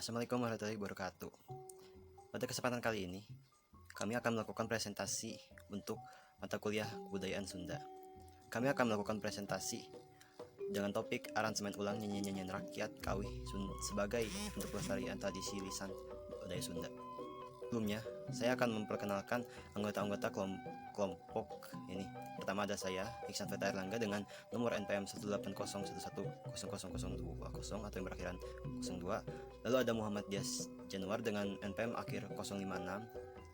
Assalamualaikum warahmatullahi wabarakatuh. Pada kesempatan kali ini, kami akan melakukan presentasi untuk mata kuliah Kebudayaan Sunda. Kami akan melakukan presentasi dengan topik aransemen ulang nyanyian rakyat Kawih sebagai bentuk pelestarian tradisi lisan budaya Sunda. Sebelumnya, saya akan memperkenalkan anggota-anggota kelompok ini. Pertama ada saya, Iksan Feta Erlangga dengan nomor NPM 18011000020 atau yang berakhiran 02. Lalu ada Muhammad Dias Januar dengan NPM akhir 056.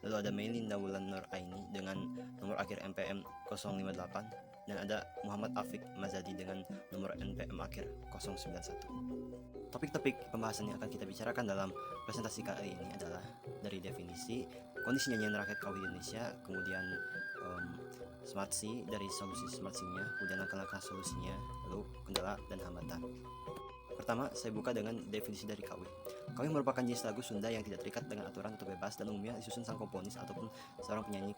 Lalu ada Melinda Wulan Nur Aini dengan nomor akhir NPM 058. Dan ada Muhammad Afiq Mazadi dengan nomor NPM akhir 091. Topik-topik pembahasan yang akan kita bicarakan dalam presentasi kali ini adalah dari definisi, kondisi nyanyian rakyat Kawih Indonesia, kemudian smart C dari solusi smart C-nya, kemudian langkah-langkah solusinya, lalu kendala dan hambatan. Pertama, saya buka dengan definisi dari Kawih. Kawih merupakan jenis lagu Sunda yang tidak terikat dengan aturan atau bebas dan umumnya disusun sang komponis ataupun seorang penyanyi.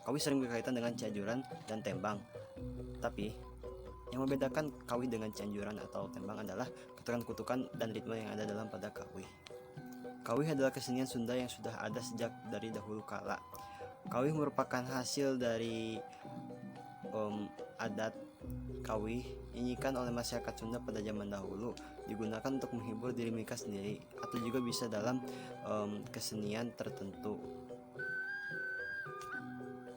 Kawih sering berkaitan dengan cianjuran dan tembang. Tapi yang membedakan Kawih dengan cianjuran atau tembang adalah kutukan-kutukan dan ritme yang ada dalam pada Kawih. Kawih adalah kesenian Sunda yang sudah ada sejak dari dahulu kala. Kawih merupakan hasil dari adat Kawih dinyanyikan oleh masyarakat Sunda pada zaman dahulu, digunakan untuk menghibur diri mereka sendiri atau juga bisa dalam kesenian tertentu.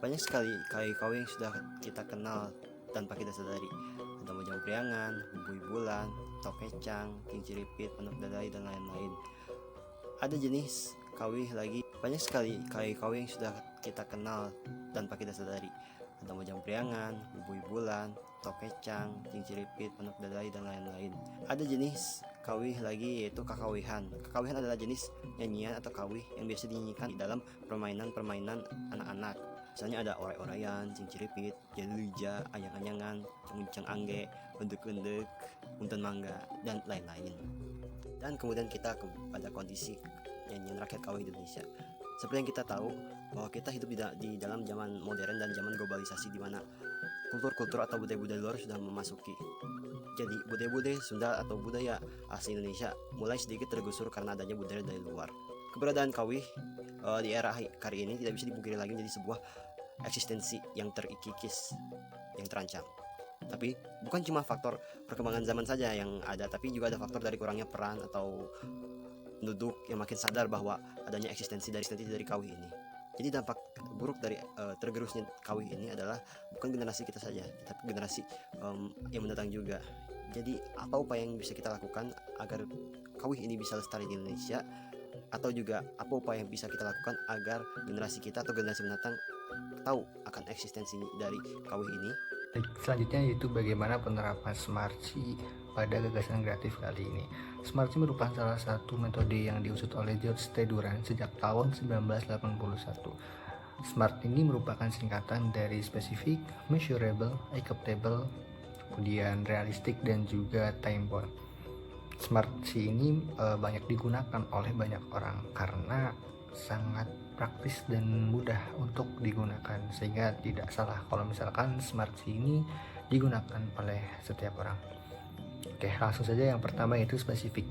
Banyak sekali kawih-kawih yang sudah kita kenal tanpa kita sadari. Ada Mojang Priangan, Bubui Bulan, Tokecang, Kinciripit, Manuk Dadai, dan lain-lain. Ada jenis kawih lagi, banyak sekali kawih-kawih yang sudah kita kenal tanpa kita sadari. Ada Mojang Priangan, Bubui Bulan, Tokecang, Kinciripit, Manuk Dadai, dan lain-lain. Ada jenis kawih lagi yaitu kakawihan. Kakawihan adalah jenis nyanyian atau kawih yang biasa dinyanyikan di dalam permainan-permainan anak-anak. Misalnya ada orai-oraian, cinciripit, jalulija, anyang-anyangan, cengceng angge, undek-undek, punten mangga, dan lain-lain. Dan kemudian kita pada kondisi nyanyian rakyat Kawih Indonesia. Seperti yang kita tahu bahwa kita hidup di dalam zaman modern dan zaman globalisasi di mana kultur-kultur atau budaya-budaya luar sudah memasuki. Jadi budaya-budaya Sunda atau budaya asli Indonesia mulai sedikit tergusur karena adanya budaya dari luar. Keberadaan Kawih di era kali ini tidak bisa dipungkiri lagi menjadi sebuah eksistensi yang terikikis, yang terancam. Tapi bukan cuma faktor perkembangan zaman saja yang ada, tapi juga ada faktor dari kurangnya peran atau penduduk yang makin sadar bahwa adanya eksistensi dari Kawih ini. Jadi dampak buruk dari tergerusnya Kawih ini adalah bukan generasi kita saja, tapi generasi yang mendatang juga. Jadi apa upaya yang bisa kita lakukan agar Kawih ini bisa lestari di Indonesia, atau juga apa upaya yang bisa kita lakukan agar generasi kita atau generasi mendatang tahu akan eksistensi dari Kawih ini. Selanjutnya yaitu bagaimana penerapan Smart C pada gagasan kreatif kali ini. Smart C merupakan salah satu metode yang diusut oleh George T. Duran sejak tahun 1981. Smart ini merupakan singkatan dari specific, measurable, acceptable, kemudian realistic, dan juga time bound. Smart C ini banyak digunakan oleh banyak orang karena sangat praktis dan mudah untuk digunakan, sehingga tidak salah kalau misalkan Smart C ini digunakan oleh setiap orang. Oke, langsung saja yang pertama yaitu spesifik.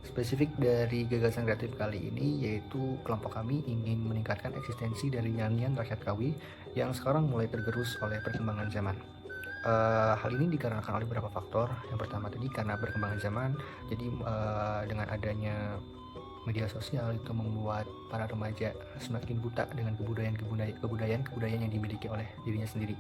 Spesifik dari gagasan kreatif kali ini yaitu kelompok kami ingin meningkatkan eksistensi dari nyanyian rakyat Kawih yang sekarang mulai tergerus oleh perkembangan zaman. Hal ini dikarenakan oleh beberapa faktor. Yang pertama tadi karena perkembangan zaman, jadi dengan adanya media sosial itu membuat para remaja semakin buta dengan kebudayaan yang dimiliki oleh dirinya sendiri.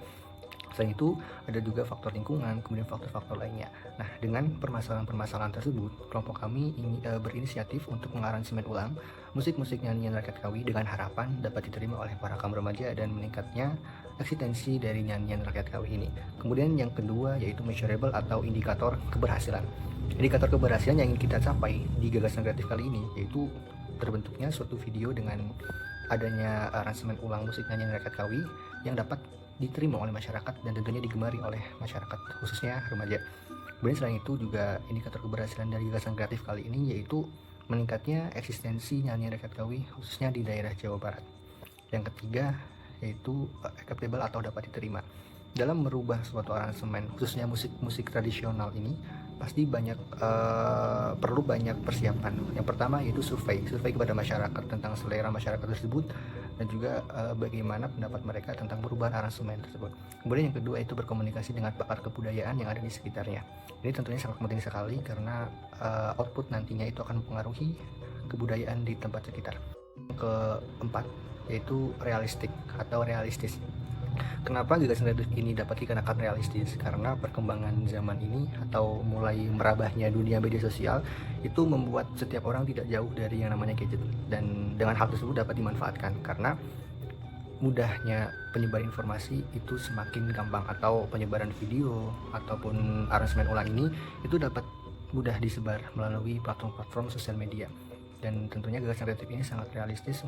Selain itu ada juga faktor lingkungan, kemudian faktor-faktor lainnya. Nah, dengan permasalahan-permasalahan tersebut, kelompok kami berinisiatif untuk mengaransemen ulang musik-musik nyanyian rakyat Kawih dengan harapan dapat diterima oleh para kaum remaja dan meningkatnya eksistensi dari nyanyian rakyat Kawih ini. Kemudian yang kedua yaitu measurable atau indikator keberhasilan. Indikator keberhasilan yang ingin kita capai di gagasan kreatif kali ini yaitu terbentuknya suatu video dengan adanya aransemen ulang musik nyanyian rakyat Kawih yang dapat diterima oleh masyarakat dan tentunya digemari oleh masyarakat, khususnya remaja. Kemudian selain itu juga indikator keberhasilan dari gagasan kreatif kali ini yaitu meningkatnya eksistensi nyanyian rakyat Kawih khususnya di daerah Jawa Barat. Yang ketiga yaitu acceptable atau dapat diterima. Dalam merubah suatu aransemen khususnya musik-musik tradisional ini pasti perlu banyak persiapan. Yang pertama yaitu survei kepada masyarakat tentang selera masyarakat tersebut, dan juga bagaimana pendapat mereka tentang perubahan aransemen tersebut. Kemudian yang kedua itu berkomunikasi dengan pakar kebudayaan yang ada di sekitarnya. Ini tentunya sangat penting sekali karena output nantinya itu akan mempengaruhi kebudayaan di tempat sekitar. Yang keempat yaitu realistis. Kenapa gagasan kreatif ini dapat dikenakan realistis? Karena perkembangan zaman ini atau mulai merambahnya dunia media sosial itu membuat setiap orang tidak jauh dari yang namanya gadget, dan dengan hal tersebut dapat dimanfaatkan karena mudahnya penyebaran informasi itu semakin gampang, atau penyebaran video ataupun aransemen ulang ini itu dapat mudah disebar melalui platform-platform sosial media, dan tentunya gagasan kreatif ini sangat realistis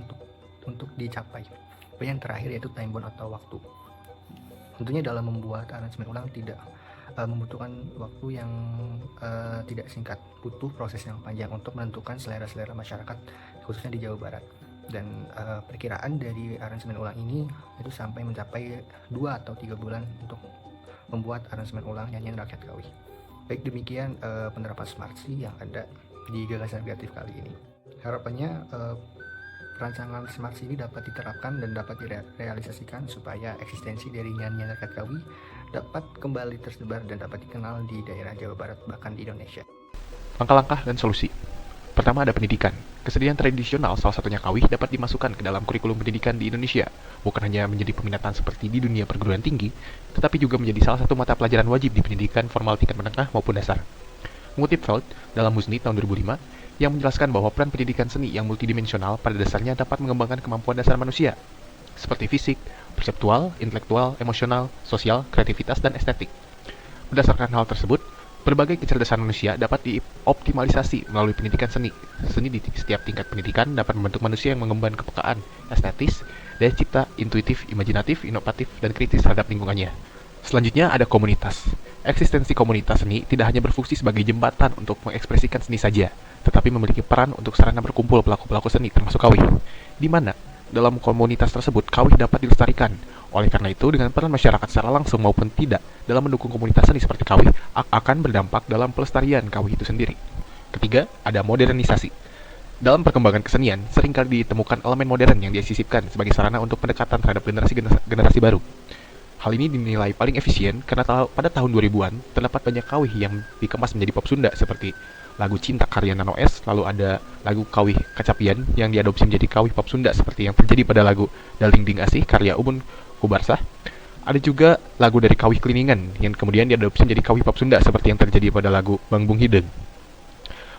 untuk dicapai. Yang terakhir yaitu time bound atau waktu. Tentunya dalam membuat aransemen ulang tidak membutuhkan waktu yang tidak singkat, butuh proses yang panjang untuk menentukan selera masyarakat khususnya di Jawa Barat. Dan perkiraan dari aransemen ulang ini itu sampai mencapai 2 atau 3 bulan untuk membuat aransemen ulang nyanyian rakyat Kawi. Baik, demikian penerapan Smartsy yang ada di gagasan kreatif kali ini. Harapannya rancangan Smartsy ini dapat diterapkan dan dapat direalisasikan supaya eksistensi dari nyanyian rakyat Kawi dapat kembali tersebar dan dapat dikenal di daerah Jawa Barat, bahkan di Indonesia. Langkah-langkah dan solusi. Pertama, ada pendidikan. Kesenian tradisional, salah satunya Kawi, dapat dimasukkan ke dalam kurikulum pendidikan di Indonesia, bukan hanya menjadi peminatan seperti di dunia perguruan tinggi, tetapi juga menjadi salah satu mata pelajaran wajib di pendidikan formal tingkat menengah maupun dasar. Mengutip Feld dalam Musni tahun 2005, yang menjelaskan bahwa peran pendidikan seni yang multidimensional pada dasarnya dapat mengembangkan kemampuan dasar manusia, seperti fisik, perseptual, intelektual, emosional, sosial, kreativitas, dan estetik. Berdasarkan hal tersebut, berbagai kecerdasan manusia dapat dioptimalisasi melalui pendidikan seni. Seni di setiap tingkat pendidikan dapat membentuk manusia yang mengembangkan kepekaan, estetis, daya cipta, intuitif, imajinatif, inovatif, dan kritis terhadap lingkungannya. Selanjutnya ada komunitas. Eksistensi komunitas seni tidak hanya berfungsi sebagai jembatan untuk mengekspresikan seni saja, tetapi memiliki peran untuk sarana berkumpul pelaku-pelaku seni termasuk Kawi, di mana dalam komunitas tersebut Kawi dapat dilestarikan. Oleh karena itu, dengan peran masyarakat secara langsung maupun tidak dalam mendukung komunitas seni seperti Kawi akan berdampak dalam pelestarian Kawi itu sendiri. Ketiga, ada modernisasi. Dalam perkembangan kesenian, seringkali ditemukan elemen modern yang disisipkan sebagai sarana untuk pendekatan terhadap generasi baru. Hal ini dinilai paling efisien karena pada tahun 2000-an terdapat banyak Kawi yang dikemas menjadi pop Sunda seperti lagu Cinta karya Nano S, lalu ada lagu Kawi Kacapian yang diadopsi menjadi Kawi pop Sunda seperti yang terjadi pada lagu Daling Ding Asih karya Ubun Kubarsah. Ada juga lagu dari Kawi Kliningan yang kemudian diadopsi menjadi Kawi pop Sunda seperti yang terjadi pada lagu Bang Bung Hideng.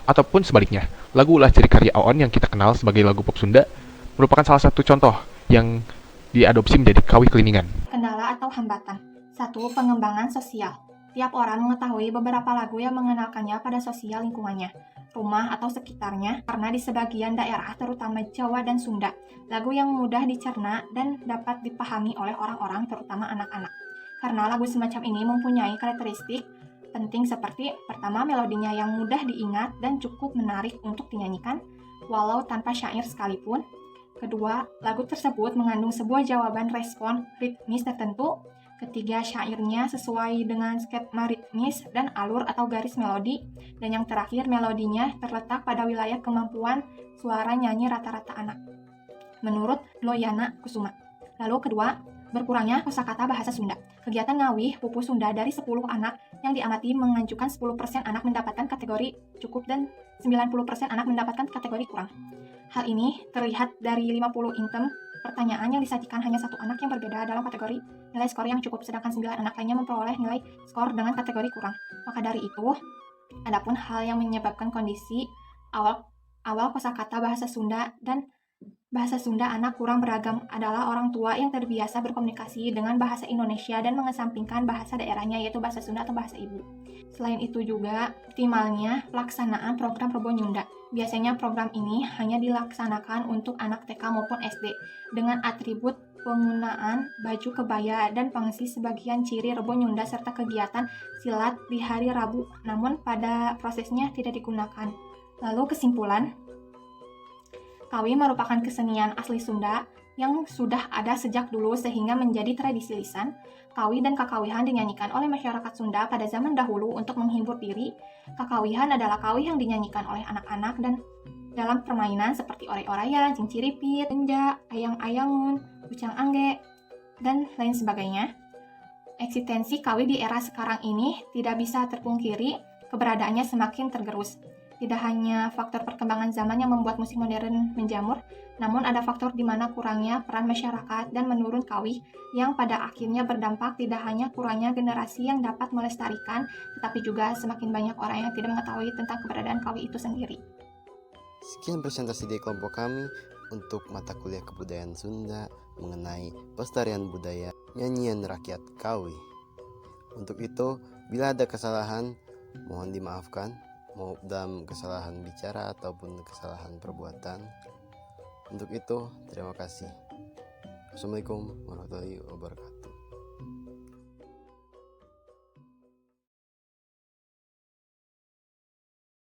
Ataupun sebaliknya, lagu Ulah Ciri karya Aon yang kita kenal sebagai lagu pop Sunda merupakan salah satu contoh yang diadopsi menjadi Kawi Kliningan. Kendala atau hambatan. 1. Pengembangan sosial. Tiap orang mengetahui beberapa lagu yang mengenalkannya pada sosial lingkungannya, rumah atau sekitarnya, karena di sebagian daerah, terutama Jawa dan Sunda, lagu yang mudah dicerna dan dapat dipahami oleh orang-orang, terutama anak-anak. Karena lagu semacam ini mempunyai karakteristik penting seperti, pertama, melodinya yang mudah diingat dan cukup menarik untuk dinyanyikan, walau tanpa syair sekalipun. Kedua, lagu tersebut mengandung sebuah jawaban respon ritmis tertentu. Ketiga, syairnya sesuai dengan skema ritmis dan alur atau garis melodi. Dan yang terakhir, melodinya terletak pada wilayah kemampuan suara nyanyi rata-rata anak, menurut Dloyana Kusuma. Lalu kedua, berkurangnya kosakata bahasa Sunda. Kegiatan ngawih pupu Sunda dari 10 anak yang diamati mengajukan 10% anak mendapatkan kategori cukup dan 90% anak mendapatkan kategori kurang. Hal ini terlihat dari 50 item pertanyaan yang disajikan hanya satu anak yang berbeda dalam kategori nilai skor yang cukup, sedangkan 9 anak lainnya memperoleh nilai skor dengan kategori kurang. Maka dari itu, adapun hal yang menyebabkan kondisi awal kosakata bahasa Sunda dan bahasa Sunda anak kurang beragam adalah orang tua yang terbiasa berkomunikasi dengan bahasa Indonesia dan mengesampingkan bahasa daerahnya, yaitu bahasa Sunda atau bahasa ibu. Selain itu juga, optimalnya pelaksanaan program Rebo Nyunda. Biasanya program ini hanya dilaksanakan untuk anak TK maupun SD, dengan atribut penggunaan baju kebaya dan pangsi sebagian ciri Rebo Nyunda serta kegiatan silat di hari Rabu, namun pada prosesnya tidak digunakan. Lalu kesimpulan, Kawi merupakan kesenian asli Sunda yang sudah ada sejak dulu sehingga menjadi tradisi lisan. Kawi dan kakawihan dinyanyikan oleh masyarakat Sunda pada zaman dahulu untuk menghibur diri. Kakawihan adalah kawi yang dinyanyikan oleh anak-anak dan dalam permainan seperti ore-oraya, cinciripit, renja, ayang-ayangun, ucang angge, dan lain sebagainya. Eksistensi kawi di era sekarang ini tidak bisa terpungkiri, keberadaannya semakin tergerus. Tidak hanya faktor perkembangan zaman yang membuat musik modern menjamur, namun ada faktor di mana kurangnya peran masyarakat dan menurun kawi yang pada akhirnya berdampak tidak hanya kurangnya generasi yang dapat melestarikan, tetapi juga semakin banyak orang yang tidak mengetahui tentang keberadaan kawi itu sendiri. Sekian presentasi dari kelompok kami untuk mata kuliah kebudayaan Sunda mengenai pelestarian budaya nyanyian rakyat Kawi. Untuk itu, bila ada kesalahan, mohon dimaafkan, mau dalam kesalahan bicara ataupun kesalahan perbuatan. Untuk itu, terima kasih. Assalamualaikum warahmatullahi wabarakatuh.